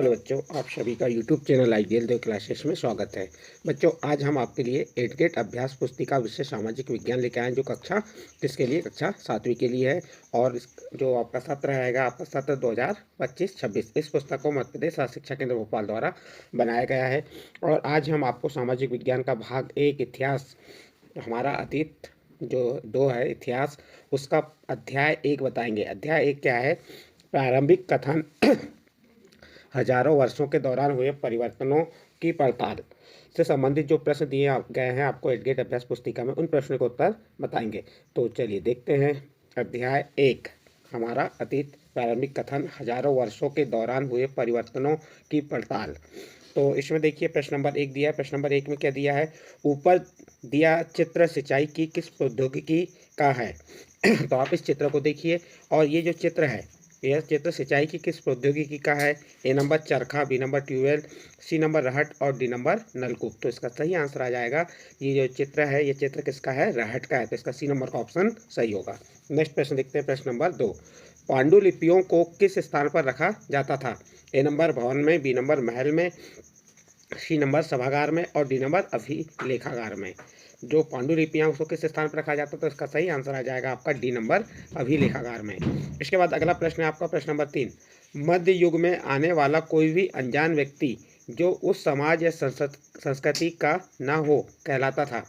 Hello बच्चों, आप सभी का यूट्यूब चैनल आइडियल देव क्लासेस में स्वागत है। बच्चों, आज हम आपके लिए 8 ग्रेड अभ्यास पुस्तिका विषय सामाजिक विज्ञान लेकर आए, जो कक्षा किसके लिए, कक्षा 7वीं के लिए है। और जो आपका सत्र रहेगा, आपका सत्र 2025-26, इस पुस्तक को मध्य प्रदेश राज्य शिक्षा केंद्र भोपाल द्वारा बनाया गया है। और आज हम आपको सामाजिक विज्ञान का भाग 1 इतिहास, हमारा अतीत जो 2 है इतिहास, उसका अध्याय 1 बताएंगे। अध्याय 1 क्या है? प्रारंभिक कथन हजारों वर्षों के दौरान हुए परिवर्तनों की पड़ताल से संबंधित जो प्रश्न दिए गए हैं आपको 8 ग्रेड अभ्यास पुस्तिका में, उन प्रश्नों के उत्तर बताएंगे। तो चलिए देखते हैं। अध्याय 1, हमारा अतीत। प्रारंभिक कथन हजारों वर्षों के दौरान हुए परिवर्तनों की पड़ताल। तो इसमें देखिए प्रश्न नंबर 1 दिया है। प्रश्न नंबर 1 में क्या दिया है? ऊपर दिया चित्र सिंचाई की किस प्रौद्योगिकी का है? तो आप इस चित्र को देखिए, और ये जो चित्र है, यह चित्र सिंचाई की किस प्रौद्योगिकी का है? ए नंबर चरखा, B number tubewell, C number रहट और डी नंबर नलकूप। तो इसका सही आंसर आ जाएगा, ये जो चित्र है, ये चित्र किसका है? रहट का है। तो इसका सी नंबर का ऑप्शन सही होगा। नेक्स्ट प्रश्न देखते हैं। प्रश्न नंबर 2, पांडुलिपियों को किस स्थान पर रखा जाता था? ए नंबर भवन में, बी नंबर महल में, सी नंबर सभागार में और डी नंबर अभिलेखागार में। जो पांडुलिपियां उसको किस स्थान पर रखा जाता है? तो इसका सही आंसर आ जाएगा आपका डी नंबर अभिलेखागार में। इसके बाद अगला प्रश्न है आपका प्रश्न नंबर 3, मध्य युग में आने वाला कोई भी अनजान व्यक्ति जो उस समाज या संस्कृति का ना हो कहलाता था।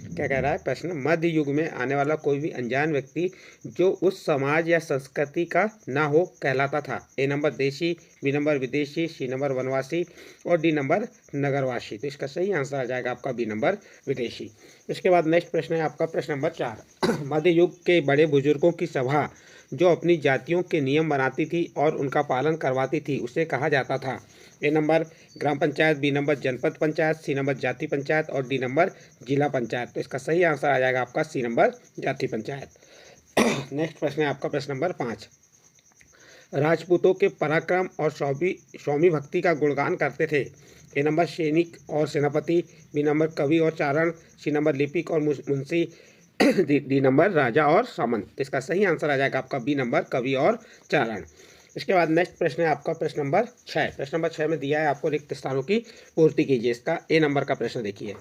क्या कह रहा है प्रश्न? मध्य युग में आने वाला कोई भी अनजान व्यक्ति जो उस समाज या संस्कृति का ना हो कहलाता था। ए नंबर देशी, बी नंबर विदेशी, सी नंबर वनवासी और डी नंबर नगरवासी। तो इसका सही आंसर आ जाएगा आपका बी नंबर विदेशी। इसके बाद नेक्स्ट प्रश्न है आपका प्रश्न नंबर 4, मध्य युग के बड़े बुजुर्गों की सभा जो अपनी जातियों के नियम बनाती थी और उनका पालन करवाती थी, उसे कहा जाता था। ए नंबर ग्राम पंचायत, बी नंबर जनपद पंचायत, सी नंबर जाति पंचायत और डी नंबर जिला पंचायत। तो इसका सही आंसर आ जाएगा आपका सी नंबर जाति पंचायत। नेक्स्ट प्रश्न है आपका प्रश्न नंबर 5, राजपूतों के पराक्रम और स्वामी भक्ति का गुणगान करते थे। ए नंबर सैनिक और सेनापति, बी नंबर कवि और चारण, सी नंबर लिपिक और मुंशी, डी नंबर राजा और सामंत। इसका सही आंसर आ जाएगा आपका बी नंबर कवि और चारण। इसके बाद नेक्स्ट प्रश्न है आपका प्रश्न नंबर 6। प्रश्न नंबर 6 में दिया है आपको रिक्त स्थानों की पूर्ति कीजिए। इसका ए नंबर का प्रश्न देखिए,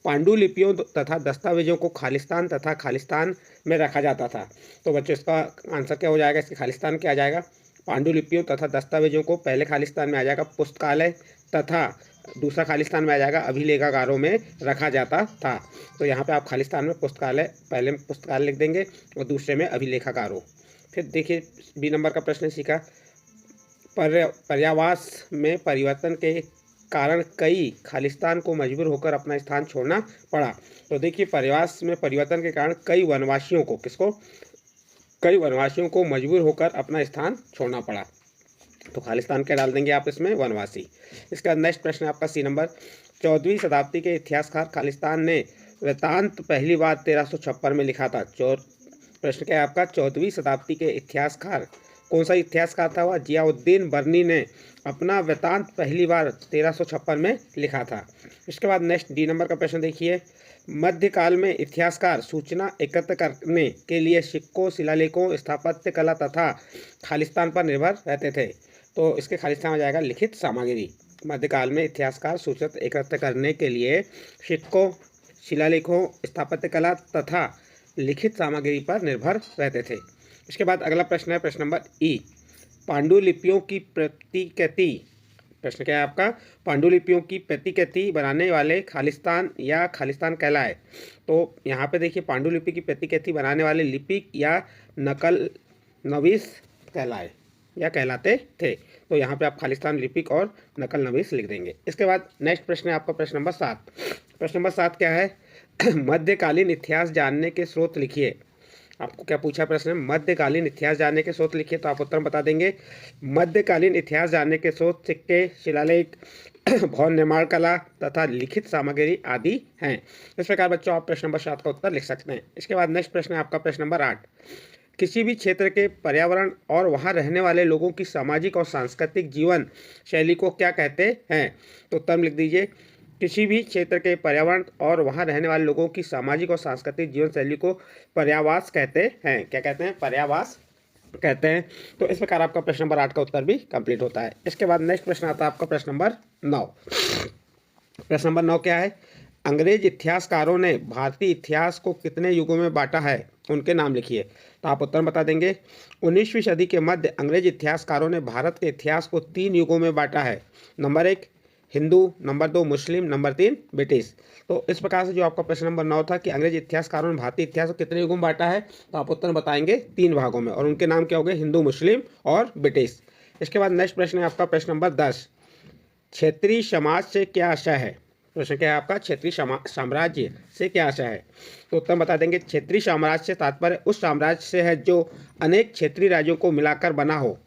पांडुलिपियों तथा दस्तावेजों को खालिस्तान तथा खालिस्तान में रखा जाता था। तो बच्चों इसका आंसर क्या हो जाएगा? इसके खालिस्तान क्या आ जाएगा? पांडुलिपियों तथा दस्तावेजों को पहले खालिस्तान में आ जाएगा पुस्तकालय, तथा दूसरा खालिस्तान में आ जाएगा अभिलेखागारों में रखा जाता था। तो यहाँ पे आप खालिस्तान में पुस्तकालय, पहले में पुस्तकालय लिख देंगे और दूसरे में अभिलेखागारों। फिर देखिए बी नंबर का प्रश्न सीखा, पर्यावास में परिवर्तन के कारण कई खालिस्तान को मजबूर होकर अपना स्थान छोड़ना पड़ा। तो देखिए पर्यावास में परिवर्तन के कारण कई वनवासियों को, किसको? कई वनवासियों को मजबूर होकर अपना स्थान छोड़ना पड़ा। तो खालिस्तान क्या डाल देंगे आप इसमें? वनवासी। इसका नेक्स्ट प्रश्न है आपका सी नंबर, 14वीं शताब्दी के इतिहासकार खालिस्तान ने वृत्तांत पहली बार 1356 में लिखा था। प्रश्न क्या है आपका? 14वीं शताब्दी के इतिहासकार, कौन सा इतिहासकार था वह? जियाउद्दीन बर्नी ने अपना वृत्तांत पहली बार 1356 में लिखा था। इसके बाद नेक्स्ट डी नंबर का प्रश्न देखिए, मध्यकाल में इतिहासकार सूचना एकत्र करने के लिए सिक्कों, शिलालेखों, स्थापत्य कला तथा खालिस्तान पर निर्भर रहते थे। तो इसके खालिस्तान में जाएगा लिखित सामग्री। मध्यकाल में इतिहासकार सूचना एकत्र करने के लिए सिक्कों, शिलालेखों, स्थापत्य कला तथा लिखित सामग्री पर निर्भर रहते थे। इसके बाद अगला प्रश्न है प्रश्न नंबर ई, पांडुलिपियों की प्रतिकृति। प्रश्न क्या है आपका? पांडुलिपियों की प्रतिकृति बनाने वाले खालिस्तान या खालिस्तान कहलाए। तो यहाँ पे देखिए पांडुलिपि की प्रतिकृति बनाने वाले लिपिक या नकल नवीस कहलाए या कहलाते थे। तो यहाँ पे आप खालिस्तान, लिपिक और नकल नवीस लिख देंगे। इसके बाद नेक्स्ट प्रश्न है आपका प्रश्न नंबर 7। प्रश्न नंबर 7 क्या है? मध्यकालीन इतिहास जानने के स्रोत लिखिए। आपको क्या पूछा प्रश्न है? मध्यकालीन इतिहास जानने के स्रोत लिखिए। तो आप उत्तर बता देंगे। मध्यकालीन इतिहास जानने के स्रोत सिक्के, शिलालेख, भवन निर्माण कला तथा लिखित सामग्री आदि हैं। इस प्रकार बच्चों आप प्रश्न नंबर 7 का उत्तर लिख सकते हैं। इसके बाद नेक्स्ट प्रश्न है आपका प्रश्न नंबर 8, किसी भी क्षेत्र के पर्यावरण और वहां रहने वाले लोगों की सामाजिक और सांस्कृतिक जीवन शैली को क्या कहते हैं? तो उत्तर लिख दीजिए, किसी भी क्षेत्र के पर्यावरण और वहां रहने वाले लोगों की सामाजिक और सांस्कृतिक जीवन शैली को पर्यावास कहते हैं। क्या कहते हैं? पर्यावास कहते हैं। तो इस प्रकार आपका प्रश्न नंबर 8 का उत्तर भी कंप्लीट होता है। इसके बाद नेक्स्ट प्रश्न आता है आपका प्रश्न नंबर 9। प्रश्न नंबर 9 क्या है? अंग्रेज इतिहासकारों ने भारतीय इतिहास को कितने युगों में बांटा है, उनके नाम लिखिए। तो आप उत्तर बता देंगे। 19वीं सदी के मध्य अंग्रेज इतिहासकारों ने भारत के इतिहास को 3 युगों में बांटा है। नंबर 1 हिंदू, नंबर 2 मुस्लिम, नंबर 3 ब्रिटिश। तो इस प्रकार से जो आपका प्रश्न नंबर 9 था कि अंग्रेज इतिहासकारों ने भारतीय इतिहास को कितने युगों में बांटा है, तो आप उत्तर बताएंगे 3 भागों में, और उनके नाम क्या हो गए? हिंदू, मुस्लिम और ब्रिटिश। इसके बाद नेक्स्ट प्रश्न है आपका प्रश्न नंबर 10। क्षेत्रीय समाज से क्या आशय है? प्रश्न क्या है आपका? क्षेत्रीय साम्राज्य से क्या आशय है? तो उत्तर बता देंगे। क्षेत्रीय साम्राज्य से तात्पर्य उस साम्राज्य से है जो अनेक क्षेत्रीय राज्यों को मिलाकर बना हो,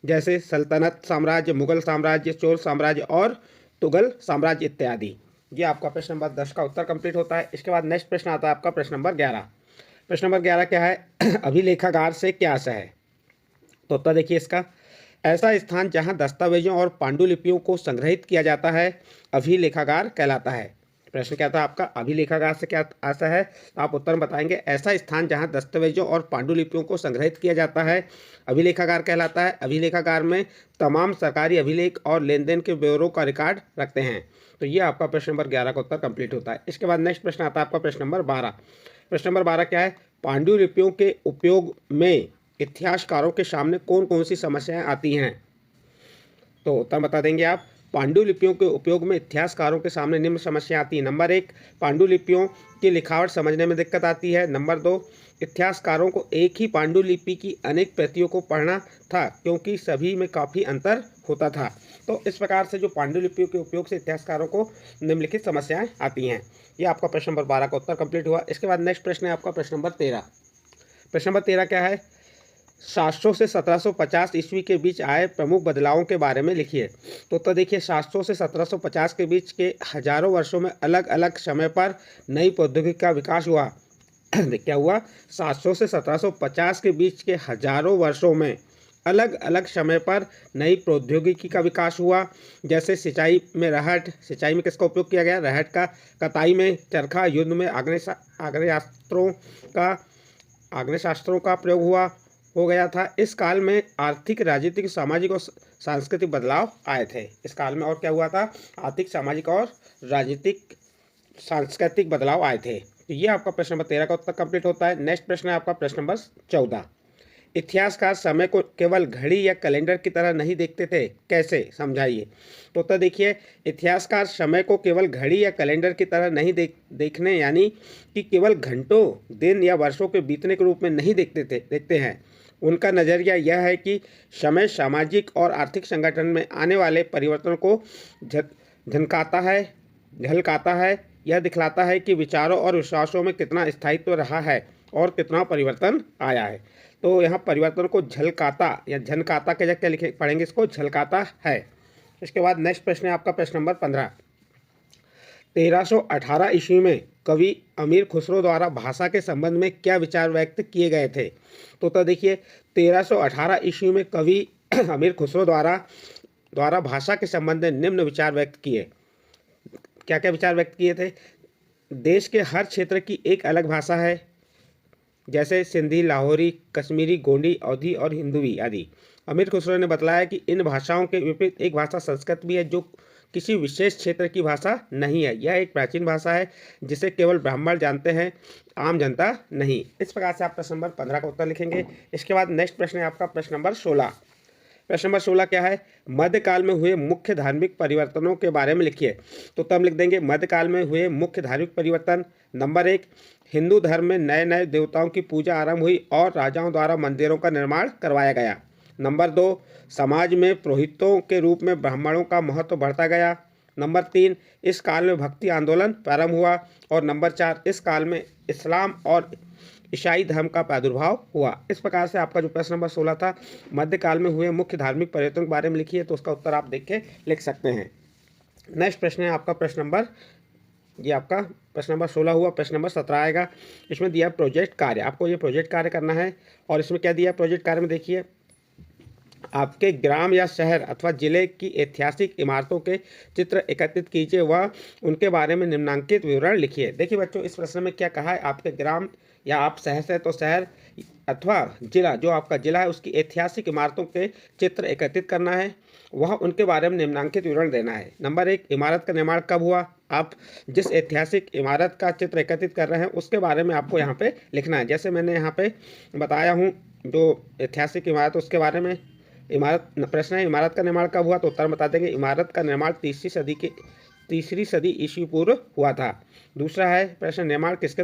जैसे सल्तनत साम्राज्य, मुगल साम्राज्य, चोल साम्राज्य और तुगल साम्राज्य इत्यादि। ये आपका प्रश्न नंबर 10 का उत्तर कंप्लीट होता है। इसके बाद नेक्स्ट प्रश्न आता है आपका प्रश्न नंबर 11। प्रश्न नंबर 11 क्या है? अभिलेखागार से क्या आशय है? तो उत्तर देखिए इसका। ऐसा स्थान जहां दस्तावेजों और पांडुलिपियों को संग्रहित किया जाता है अभिलेखागार कहलाता है। प्रश्न क्या था आपका? अभिलेखागार से क्या आशय है? तो आप उत्तर बताएंगे। ऐसा स्थान जहां दस्तावेजों और पांडुलिपियों को संग्रहित किया जाता है अभिलेखागार कहलाता है। अभिलेखागार में तमाम सरकारी अभिलेख और लेन देन के ब्यौरों का रिकॉर्ड रखते हैं। तो ये आपका प्रश्न नंबर 11 का उत्तर कंप्लीट होता है। इसके बाद नेक्स्ट प्रश्न आता है आपका प्रश्न नंबर 12। प्रश्न नंबर 12 क्या है? पांडुलिपियों के उपयोग में इतिहासकारों के सामने कौन कौन सी समस्याएं आती हैं? तो उत्तर बता देंगे आप। पांडुलिपियों के उपयोग में इतिहासकारों के सामने निम्न समस्या आती है। नंबर 1 पांडुलिपियों की लिखावट समझने में दिक्कत आती है। नंबर 2 इतिहासकारों को एक ही पांडुलिपि की अनेक प्रतियों को पढ़ना था क्योंकि सभी में काफ़ी अंतर होता था। तो इस प्रकार से जो पांडुलिपियों के उपयोग से इतिहासकारों को निम्नलिखित समस्याएं आती हैं। ये आपका प्रश्न नंबर 12 का उत्तर कंप्लीट हुआ। इसके बाद नेक्स्ट प्रश्न है आपका प्रश्न नंबर 13। प्रश्न नंबर 13 क्या है? 700 से 1750 ईस्वी के बीच आए प्रमुख बदलावों के बारे में लिखिए। तो देखिए 700 से 1750 के बीच के हजारों वर्षों में अलग अलग समय पर नई प्रौद्योगिकी का विकास हुआ। क्या हुआ? 700 से 1750 के बीच के हजारों वर्षों में अलग अलग समय पर नई प्रौद्योगिकी का विकास हुआ। जैसे सिंचाई में रहट, सिंचाई में किसका उपयोग किया गया? रहट का। कताई में चरखा, युद्ध में आग्नेयास्त्रों का प्रयोग हो गया था। इस काल में आर्थिक, राजनीतिक, सामाजिक और सांस्कृतिक बदलाव आए थे। इस काल में और क्या हुआ था? आर्थिक, सामाजिक और राजनीतिक सांस्कृतिक बदलाव आए थे। तो ये आपका प्रश्न नंबर 13 का उत्तर कंप्लीट होता है। नेक्स्ट प्रश्न है आपका प्रश्न नंबर 14। इतिहासकार समय को केवल घड़ी या कैलेंडर की तरह नहीं देखते थे, कैसे? समझाइए। तो देखिए इतिहासकार समय को केवल घड़ी या कैलेंडर की तरह नहीं देखने यानी कि केवल घंटों, दिन या वर्षों के बीतने के रूप में नहीं देखते हैं। उनका नज़रिया यह है कि समय सामाजिक और आर्थिक संगठन में आने वाले परिवर्तनों को झलकाता है। यह दिखलाता है कि विचारों और विश्वासों में कितना स्थायित्व रहा है और कितना परिवर्तन आया है। तो यहाँ परिवर्तन को झलकाता या झनकाता के जगह क्या लिखे पढ़ेंगे? इसको झलकाता है। इसके बाद नेक्स्ट प्रश्न है आपका प्रश्न नंबर 15। 1318 ईस्वी में कवि अमीर खुसरो द्वारा भाषा के संबंध में क्या विचार व्यक्त किए गए थे? तो देखिए 1318 ईस्वी में कवि अमीर खुसरो द्वारा भाषा के संबंध में निम्न विचार व्यक्त किए। क्या क्या विचार व्यक्त किए थे? देश के हर क्षेत्र की एक अलग भाषा है, जैसे सिंधी, लाहौरी, कश्मीरी, गोंडी, अवधी और हिंदुवी आदि। अमीर खुसरो ने बतलाया कि इन भाषाओं के विपरीत एक भाषा संस्कृत भी है जो किसी विशेष क्षेत्र की भाषा नहीं है। यह एक प्राचीन भाषा है जिसे केवल ब्राह्मण जानते हैं, आम जनता नहीं। इस प्रकार से आप प्रश्न नंबर 15 का उत्तर लिखेंगे। इसके बाद नेक्स्ट प्रश्न है आपका प्रश्न नंबर 16। प्रश्न नंबर 16 क्या है? मध्यकाल में हुए मुख्य धार्मिक परिवर्तनों के बारे में लिखिए। तो तब लिख देंगे मध्यकाल में हुए मुख्य धार्मिक परिवर्तन। नंबर 1 हिंदू धर्म में नए नए देवताओं की पूजा आरंभ हुई और राजाओं द्वारा मंदिरों का निर्माण करवाया गया। नंबर 2 समाज में पुरोहितों के रूप में ब्राह्मणों का महत्व बढ़ता गया। नंबर 3 इस काल में भक्ति आंदोलन प्रारंभ हुआ। और नंबर 4 इस काल में इस्लाम और ईसाई धर्म का प्रादुर्भाव हुआ। इस प्रकार से आपका जो प्रश्न नंबर 16 था, मध्यकाल में हुए मुख्य धार्मिक परिवर्तनों के बारे में लिखिए, तो उसका उत्तर आप देख के लिख सकते हैं। नेक्स्ट प्रश्न है आपका प्रश्न नंबर, ये आपका प्रश्न नंबर 16 हुआ। प्रश्न नंबर 17 आएगा। इसमें दिया प्रोजेक्ट कार्य, आपको ये प्रोजेक्ट कार्य करना है। और इसमें क्या दिया प्रोजेक्ट कार्य में? देखिए आपके ग्राम या शहर अथवा जिले की ऐतिहासिक इमारतों के चित्र एकत्रित कीजिए व उनके बारे में निम्नांकित विवरण लिखिए। देखिए बच्चों, इस प्रश्न में क्या कहा है, आपके ग्राम या आप शहर से तो शहर अथवा जिला, जो आपका जिला है उसकी ऐतिहासिक इमारतों के चित्र एकत्रित करना है, वह उनके बारे में निम्नांकित विवरण देना है। नंबर 1, इमारत का निर्माण कब हुआ। आप जिस ऐतिहासिक इमारत का चित्र एकत्रित कर रहे हैं उसके बारे में आपको यहाँ पे लिखना है। जैसे मैंने यहाँ पे बताया हूँ, जो ऐतिहासिक इमारत उसके बारे में इमारत प्रश्न है, इमारत का निर्माण कब हुआ, तो उत्तर बता देंगे इमारत का निर्माण तीसरी सदी ईस्वी पूर्व हुआ था। दूसरा है प्रश्न, निर्माण किसके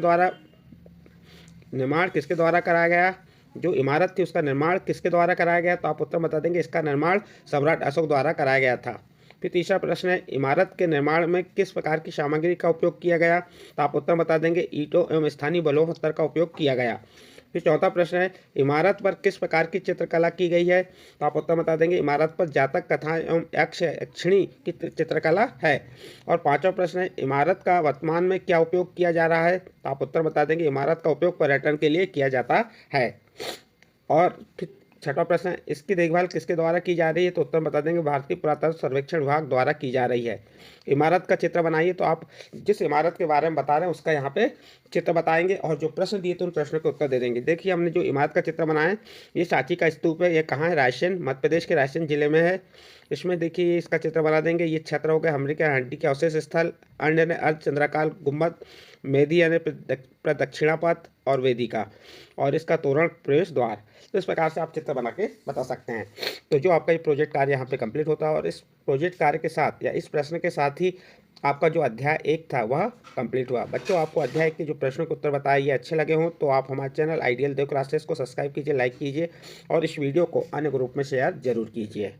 द्वारा कराया गया, जो इमारत थी उसका निर्माण किसके द्वारा कराया गया, तो आप उत्तर बता देंगे इसका निर्माण सम्राट अशोक द्वारा कराया गया था। फिर तीसरा प्रश्न है, इमारत के निर्माण में किस प्रकार की सामग्री का उपयोग किया गया, तो आप उत्तर बता देंगे ईंटों एवं स्थानीय बलुआ पत्थर का उपयोग किया गया। फिर चौथा प्रश्न है, इमारत पर किस प्रकार की चित्रकला की गई है, तो आप उत्तर बता देंगे इमारत पर जातक कथाएं एवं यक्षिणी की चित्रकला है। और पांचवा प्रश्न है, इमारत का वर्तमान में क्या उपयोग किया जा रहा है, तो आप उत्तर बता देंगे इमारत का उपयोग पर्यटन के लिए किया जाता है। और फिर छठा प्रश्न है, इसकी देखभाल किसके द्वारा की जा रही है, तो उत्तर बता देंगे भारतीय पुरातत्व सर्वेक्षण विभाग द्वारा की जा रही है। इमारत का चित्र बनाइए, तो आप जिस इमारत के बारे में बता रहे हैं उसका यहाँ पे चित्र बताएंगे और जो प्रश्न दिए थे उन प्रश्नों के उत्तर दे देंगे। देखिए हमने जो इमारत का चित्र बनाया है, ये सांची का स्तूप है। ये कहाँ है, रायसेन, मध्य प्रदेश के रायसेन जिले में है। इसमें देखिए इसका चित्र बना देंगे। ये छत्र हो गया हमरी के हड्डी के अवशेष स्थल, अन्य ने अर्धचंद्राकार गुम्बद, मेदी यानी प्रदक्षिणा पथ और वेदिका, और इसका तोरण प्रवेश द्वार। तो इस प्रकार से आप चित्र बना के बता सकते हैं। तो जो आपका ये प्रोजेक्ट कार्य यहाँ पे कंप्लीट होता है, और इस प्रोजेक्ट कार्य के साथ या इस प्रश्न के साथ ही आपका जो अध्याय 1 था वह कंप्लीट हुआ। बच्चों, आपको अध्याय 1 के जो प्रश्नों के उत्तर बताए ये अच्छे लगे हों तो आप हमारे चैनल आइडियल देव क्लासेस को सब्सक्राइब कीजिए, लाइक कीजिए और इस वीडियो को अन्य ग्रुप में शेयर जरूर कीजिए।